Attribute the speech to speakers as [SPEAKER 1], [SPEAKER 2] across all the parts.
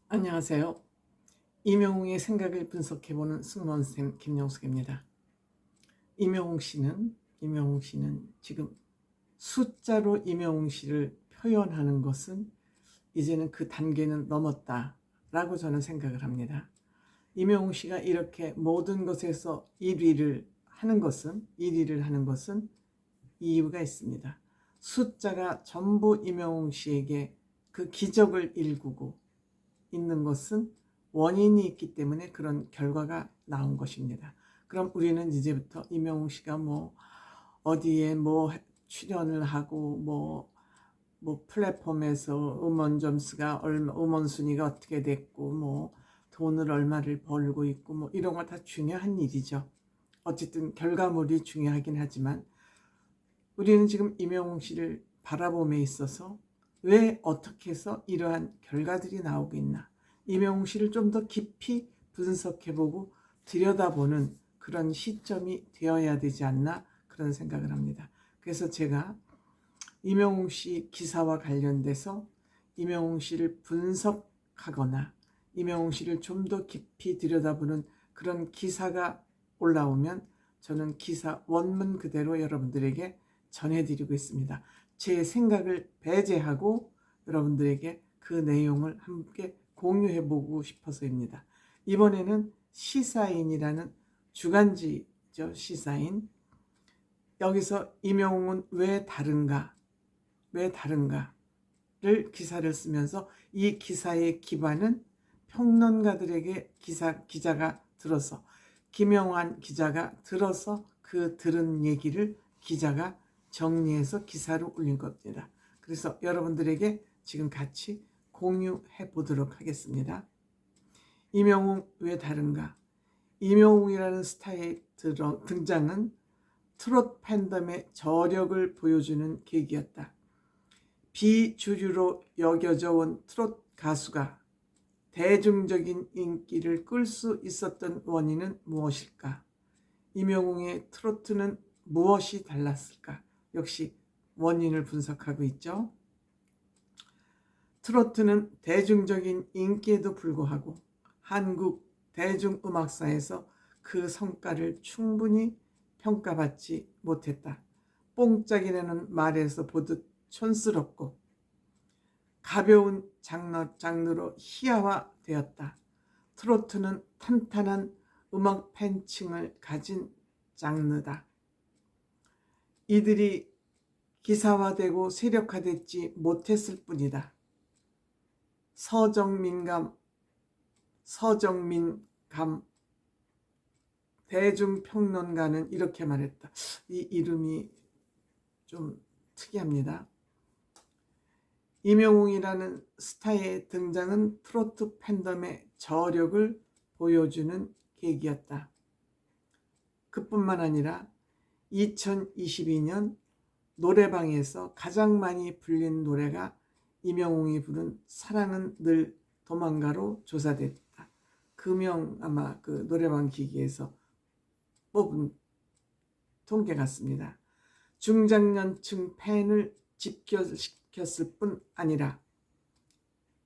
[SPEAKER 1] 안녕하세요. 임영웅의 생각을 분석해보는 승무원쌤 김영숙입니다. 임영웅 씨는 지금 숫자로 임영웅 씨를 표현하는 것은 이제는 그 단계는 넘었다라고 저는 생각을 합니다. 임영웅 씨가 이렇게 모든 것에서 1위를 하는 것은 이유가 있습니다. 숫자가 전부 임영웅 씨에게 그 기적을 일구고 있는 것은 원인이 있기 때문에 그런 결과가 나온 것입니다. 그럼 우리는 이제부터 임영웅 씨가 어디에 출연을 하고 플랫폼에서 음원 점수가 음원 순위가 어떻게 됐고 돈을 얼마를 벌고 있고 이런 거 다 중요한 일이죠. 어쨌든 결과물이 중요하긴 하지만 우리는 지금 임영웅 씨를 바라봄에 있어서 왜 어떻게 해서 이러한 결과들이 나오고 있나, 임영웅 씨를 좀 더 깊이 분석해보고 들여다보는 그런 시점이 되어야 되지 않나, 그런 생각을 합니다. 그래서 제가 임영웅 씨 기사와 관련돼서 임영웅 씨를 분석하거나 임영웅 씨를 좀 더 깊이 들여다보는 그런 기사가 올라오면 저는 기사 원문 그대로 여러분들에게 전해드리고 있습니다. 제 생각을 배제하고 여러분들에게 그 내용을 함께 공유해보고 싶어서입니다. 이번에는 시사인이라는 주간지죠, 시사인. 여기서 임영웅은 왜 다른가를 기사를 쓰면서 이 기사의 기반은 평론가들에게 기자가 들어서, 김영환 기자가 들어서 그 들은 얘기를 기자가 정리해서 기사로 올린 겁니다. 그래서 여러분들에게 지금 같이 공유해 보도록 하겠습니다. 임영웅 왜 다른가? 임영웅이라는 스타의 등장은 트롯 팬덤의 저력을 보여주는 계기였다. 비주류로 여겨져 온 트롯 가수가 대중적인 인기를 끌 수 있었던 원인은 무엇일까? 임영웅의 트로트는 무엇이 달랐을까? 역시 원인을 분석하고 있죠. 트로트는 대중적인 인기에도 불구하고 한국 대중음악사에서 그 성과를 충분히 평가받지 못했다. 뽕짝이라는 말에서 보듯 촌스럽고 가벼운 장르로 희화화되었다. 트로트는 탄탄한 음악 팬층을 가진 장르다. 이들이 기사화되고 세력화되지 못했을 뿐이다. 서정민감 대중평론가는 이렇게 말했다. 이 이름이 좀 특이합니다. 임영웅이라는 스타의 등장은 트로트 팬덤의 저력을 보여주는 계기였다. 그뿐만 아니라 2022년 노래방에서 가장 많이 불린 노래가 임영웅이 부른 사랑은 늘 도망가로 조사됐다. 금영 아마 그 노래방 기기에서 뽑은 통계 같습니다. 중장년층 팬을 집결시켰을 뿐 아니라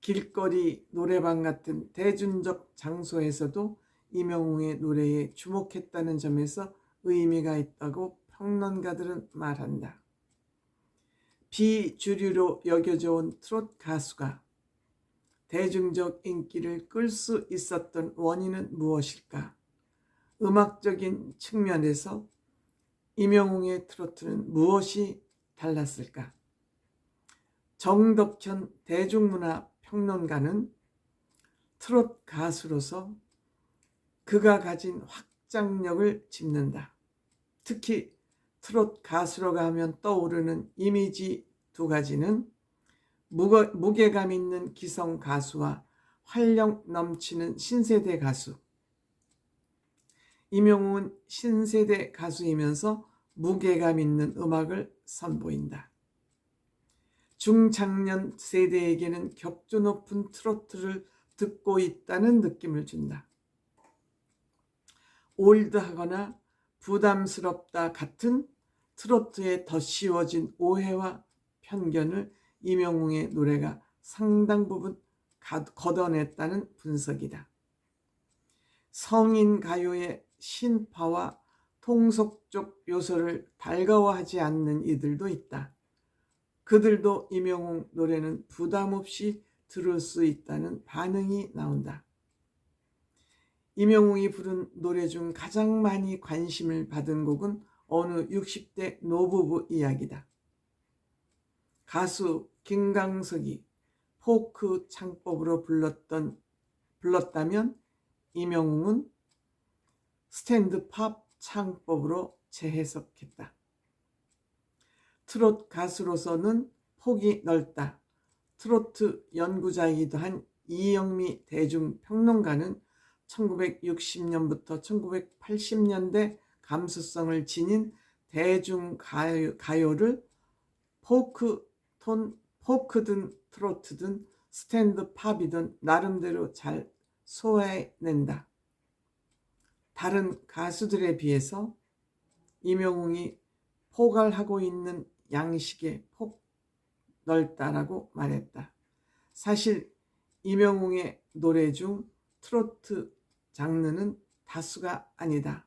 [SPEAKER 1] 길거리 노래방 같은 대중적 장소에서도 임영웅의 노래에 주목했다는 점에서 의미가 있다고 평론가들은 말한다. 비주류로 여겨져 온 트롯 가수가 대중적 인기를 끌 수 있었던 원인은 무엇일까? 음악적인 측면에서 임영웅의 트로트는 무엇이 달랐을까? 정덕현 대중문화 평론가는 트롯 가수로서 그가 가진 확장력을 짚는다. 특히 트롯 가수라고 하면 떠오르는 이미지 두 가지는 무게감 있는 기성 가수와 활력 넘치는 신세대 가수. 임영웅은 신세대 가수이면서 무게감 있는 음악을 선보인다. 중장년 세대에게는 격조 높은 트로트를 듣고 있다는 느낌을 준다. 올드하거나 부담스럽다 같은 트로트에 더 씌워진 오해와 편견을 임영웅의 노래가 상당 부분 걷어냈다는 분석이다. 성인 가요의 신파와 통속적 요소를 달가워하지 않는 이들도 있다. 그들도 임영웅 노래는 부담 없이 들을 수 있다는 반응이 나온다. 임영웅이 부른 노래 중 가장 많이 관심을 받은 곡은 어느 60대 노부부 이야기다. 가수 김광석이 포크 창법으로 불렀다면 임영웅은 스탠드 팝 창법으로 재해석했다. 트로트 가수로서는 폭이 넓다. 트로트 연구자이기도 한 이영미 대중평론가는 1960년부터 1980년대 감수성을 지닌 대중가요를 포크든 트로트든 스탠드 팝이든 나름대로 잘 소화해낸다. 다른 가수들에 비해서 임영웅이 포괄하고 있는 양식의 폭 넓다라고 말했다. 사실 임영웅의 노래 중 트로트 장르는 다수가 아니다.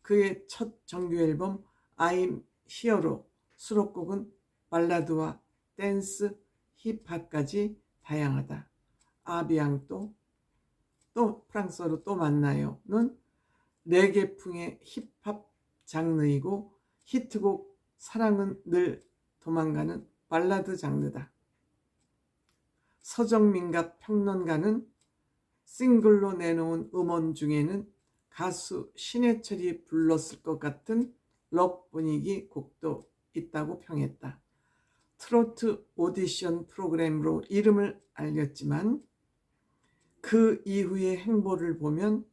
[SPEAKER 1] 그의 첫 정규 앨범 I'm Here로 수록곡은 발라드와 댄스, 힙합까지 다양하다. 아비앙또, 또 프랑스어로 또 만나요는 레게풍의 힙합 장르이고 히트곡 사랑은 늘 도망가는 발라드 장르다. 서정민갑 평론가는 싱글로 내놓은 음원 중에는 가수 신해철이 불렀을 것 같은 록 분위기 곡도 있다고 평했다. 트로트 오디션 프로그램으로 이름을 알렸지만 그 이후의 행보를 보면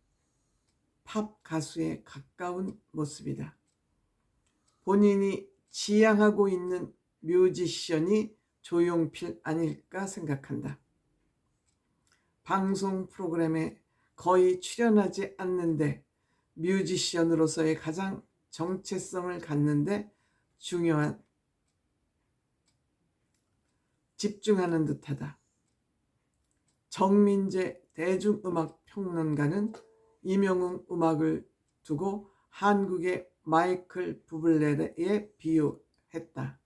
[SPEAKER 1] 팝 가수에 가까운 모습이다. 본인이 지향하고 있는 뮤지션이 조용필 아닐까 생각한다. 방송 프로그램에 거의 출연하지 않는데 뮤지션으로서의 가장 정체성을 갖는데 집중하는 듯하다. 정민재 대중음악평론가는 임영웅 음악을 두고 한국의 마이클 부블레에 비유했다.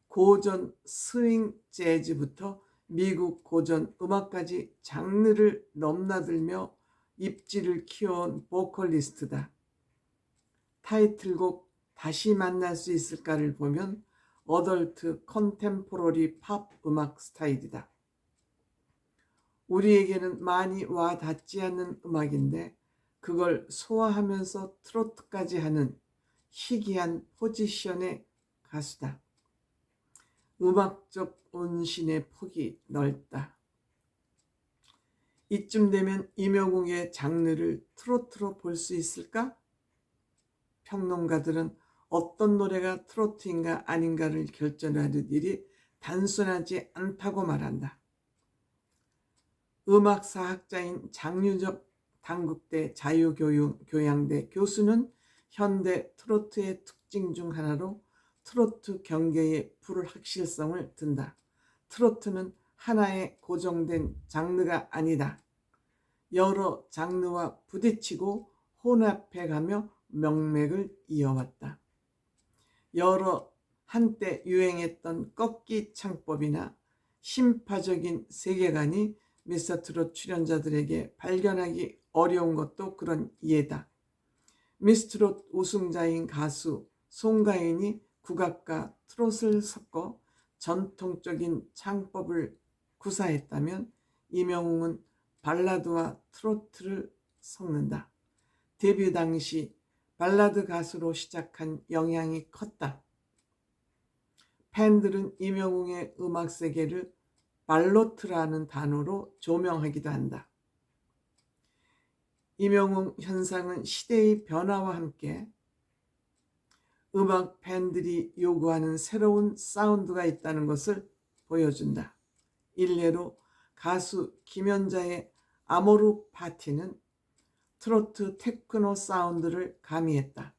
[SPEAKER 1] 고전 스윙 재즈부터 미국 고전 음악까지 장르를 넘나들며 입지를 키워온 보컬리스트다. 타이틀곡 다시 만날 수 있을까를 보면 어덜트 컨템포러리 팝 음악 스타일이다. 우리에게는 많이 와 닿지 않는 음악인데 그걸 소화하면서 트로트까지 하는 희귀한 포지션의 가수다. 음악적 온신의 폭이 넓다. 이쯤 되면 임영웅의 장르를 트로트로 볼 수 있을까? 평론가들은 어떤 노래가 트로트인가 아닌가를 결정하는 일이 단순하지 않다고 말한다. 음악사학자인 장유적 단국대 자유교양대 교수는 현대 트로트의 특징 중 하나로 트로트 경계의 불확실성을 든다. 트로트는 하나의 고정된 장르가 아니다. 여러 장르와 부딪히고 혼합해가며 명맥을 이어왔다. 여러 한때 유행했던 꺾기 창법이나 심파적인 세계관이 미스터트롯 출연자들에게 발견하기 어려운 것도 그런 이해다. 미스트롯 우승자인 가수 송가인이 국악과 트롯을 섞어 전통적인 창법을 구사했다면 임영웅은 발라드와 트로트를 섞는다. 데뷔 당시 발라드 가수로 시작한 영향이 컸다. 팬들은 임영웅의 음악 세계를 발로트라는 단어로 조명하기도 한다. 임영웅 현상은 시대의 변화와 함께 음악 팬들이 요구하는 새로운 사운드가 있다는 것을 보여준다. 일례로 가수 김연자의 아모르 파티는 트로트 테크노 사운드를 가미했다.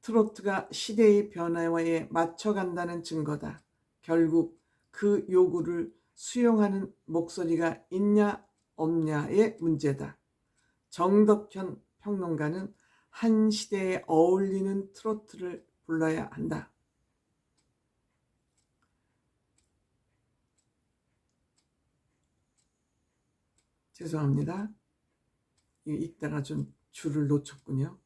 [SPEAKER 1] 트로트가 시대의 변화에 맞춰간다는 증거다. 결국 그 요구를 수용하는 목소리가 있냐 없냐의 문제다. 정덕현 평론가는 한 시대에 어울리는 트로트를 불러야 한다. 죄송합니다. 읽다가 좀 줄을 놓쳤군요.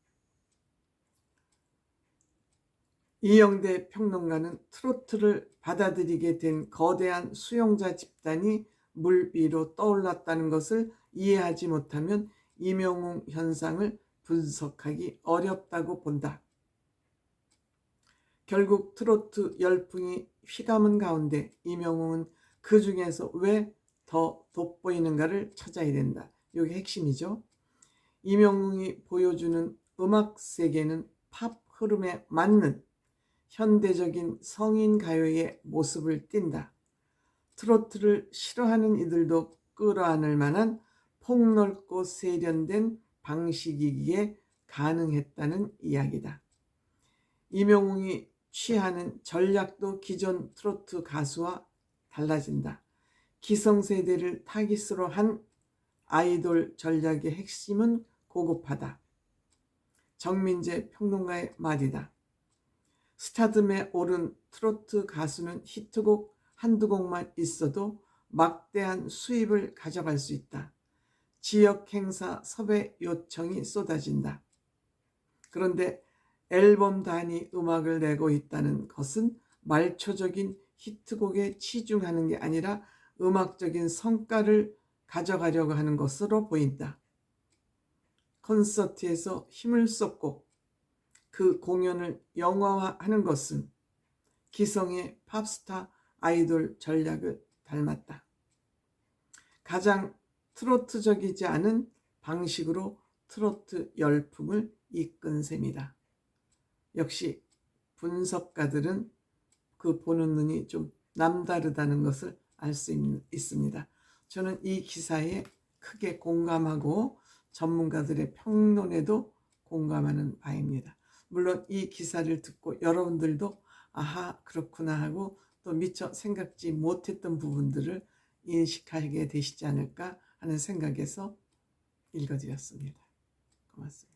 [SPEAKER 1] 이영대 평론가는 트로트를 받아들이게 된 거대한 수용자 집단이 물 위로 떠올랐다는 것을 이해하지 못하면 임영웅 현상을 분석하기 어렵다고 본다. 결국 트로트 열풍이 휘감은 가운데 임영웅은 그 중에서 왜 더 돋보이는가를 찾아야 된다. 이게 핵심이죠. 임영웅이 보여주는 음악 세계는 팝 흐름에 맞는 현대적인 성인 가요의 모습을 띈다. 트로트를 싫어하는 이들도 끌어안을 만한 폭넓고 세련된 방식이기에 가능했다는 이야기다. 임영웅이 취하는 전략도 기존 트로트 가수와 달라진다. 기성세대를 타깃으로 한 아이돌 전략의 핵심은 고급하다. 정민재 평론가의 말이다. 스타덤에 오른 트로트 가수는 히트곡 한두 곡만 있어도 막대한 수입을 가져갈 수 있다. 지역 행사 섭외 요청이 쏟아진다. 그런데 앨범 단위 음악을 내고 있다는 것은 말초적인 히트곡에 치중하는 게 아니라 음악적인 성과를 가져가려고 하는 것으로 보인다. 콘서트에서 힘을 쏟고 그 공연을 영화화하는 것은 기성의 팝스타 아이돌 전략을 닮았다. 가장 트로트적이지 않은 방식으로 트로트 열풍을 이끈 셈이다. 역시 분석가들은 그 보는 눈이 좀 남다르다는 것을 알 수 있습니다. 저는 이 기사에 크게 공감하고 전문가들의 평론에도 공감하는 바입니다. 물론 이 기사를 듣고 여러분들도 아하 그렇구나 하고 또 미처 생각지 못했던 부분들을 인식하게 되시지 않을까 하는 생각에서 읽어드렸습니다. 고맙습니다.